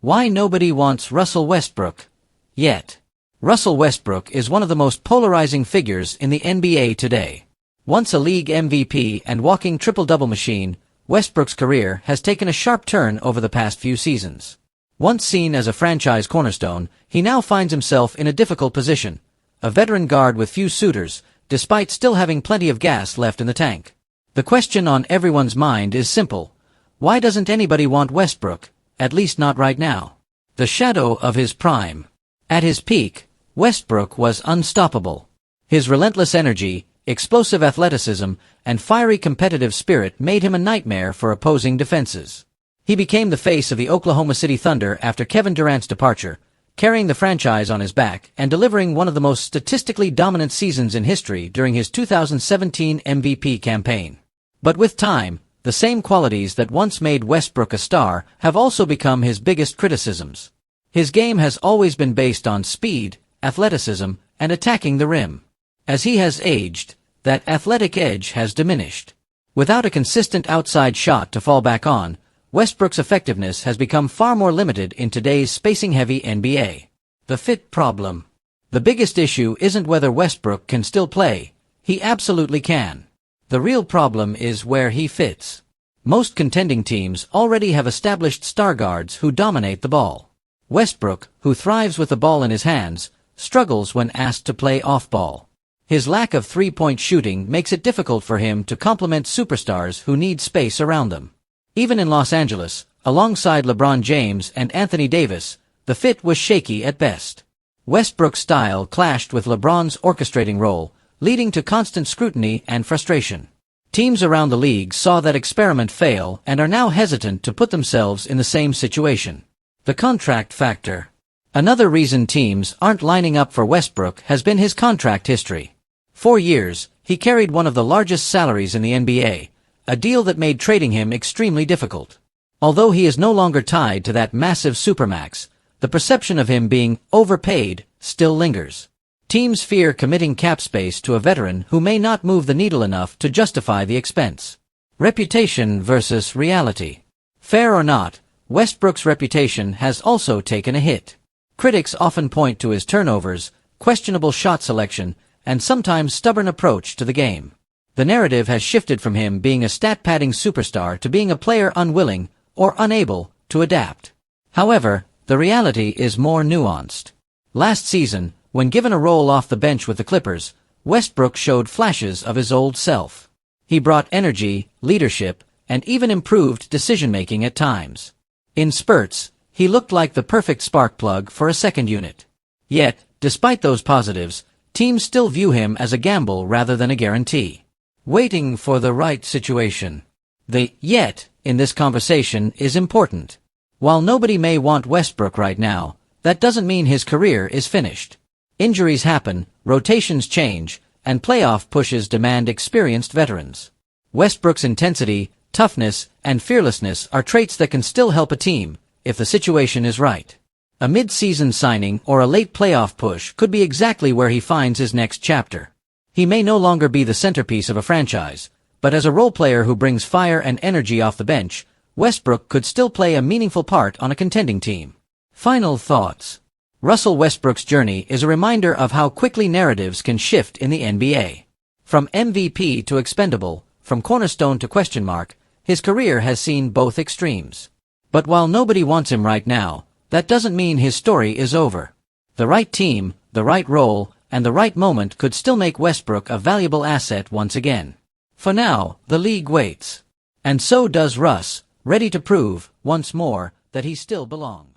Why nobody wants Russell Westbrook yet. Russell Westbrook is one of the most polarizing figures in the NBA today. Once a league MVP and walking triple-double machine, Westbrook's career has taken a sharp turn over the past few seasons. Once seen as a franchise cornerstone, he now finds himself in a difficult position, a veteran guard with few suitors, despite still having plenty of gas left in the tank. The question on everyone's mind is simple. Why doesn't anybody want Westbrook, at least not right now? The shadow of his prime. At his peak, Westbrook was unstoppable. His relentless energy, explosive athleticism, and fiery competitive spirit made him a nightmare for opposing defenses. He became the face of the Oklahoma City Thunder after Kevin Durant's departure, carrying the franchise on his back and delivering one of the most statistically dominant seasons in history during his 2017 MVP campaign. But with time, the same qualities that once made Westbrook a star have also become his biggest criticisms. His game has always been based on speed, athleticism, and attacking the rim. As he has aged, that athletic edge has diminished. Without a consistent outside shot to fall back on, Westbrook's effectiveness has become far more limited in today's spacing-heavy NBA. The fit problem. The biggest issue isn't whether Westbrook can still play. He absolutely can. The real problem is where he fits. Most contending teams already have established star guards who dominate the ball. Westbrook, who thrives with the ball in his hands, struggles when asked to play off-ball. His lack of three-point shooting makes it difficult for him to complement superstars who need space around them. Even in Los Angeles, alongside LeBron James and Anthony Davis, the fit was shaky at best. Westbrook's style clashed with LeBron's orchestrating role, leading to constant scrutiny and frustration. Teams around the league saw that experiment fail and are now hesitant to put themselves in the same situation. The contract factor. Another reason teams aren't lining up for Westbrook has been his contract history. 4 years, he carried one of the largest salaries in the NBA, a deal that made trading him extremely difficult. Although he is no longer tied to that massive supermax, the perception of him being overpaid still lingers. Teams fear committing cap space to a veteran who may not move the needle enough to justify the expense. Reputation versus reality. Fair or not, Westbrook's reputation has also taken a hit. Critics often point to his turnovers, questionable shot selection, and sometimes stubborn approach to the game. The narrative has shifted from him being a stat-padding superstar to being a player unwilling, or unable, to adapt. However, the reality is more nuanced. Last season, when given a role off the bench with the Clippers, Westbrook showed flashes of his old self. He brought energy, leadership, and even improved decision-making at times. In spurts, he looked like the perfect spark plug for a second unit. Yet, despite those positives, teams still view him as a gamble rather than a guarantee. Waiting for the right situation. The yet in this conversation is important. While nobody may want Westbrook right now, that doesn't mean his career is finished. Injuries happen, rotations change, and playoff pushes demand experienced veterans. Westbrook's intensity, toughness, and fearlessness are traits that can still help a team, if the situation is right. A mid-season signing or a late playoff push could be exactly where he finds his next chapter. He may no longer be the centerpiece of a franchise, but as a role player who brings fire and energy off the bench, Westbrook could still play a meaningful part on a contending team. Final thoughts. Russell Westbrook's journey is a reminder of how quickly narratives can shift in the NBA. From MVP to expendable, from cornerstone to question mark, his career has seen both extremes. But while nobody wants him right now, that doesn't mean his story is over. The right team, the right role, and the right moment could still make Westbrook a valuable asset once again. For now, the league waits. And so does Russ, ready to prove, once more, that he still belongs.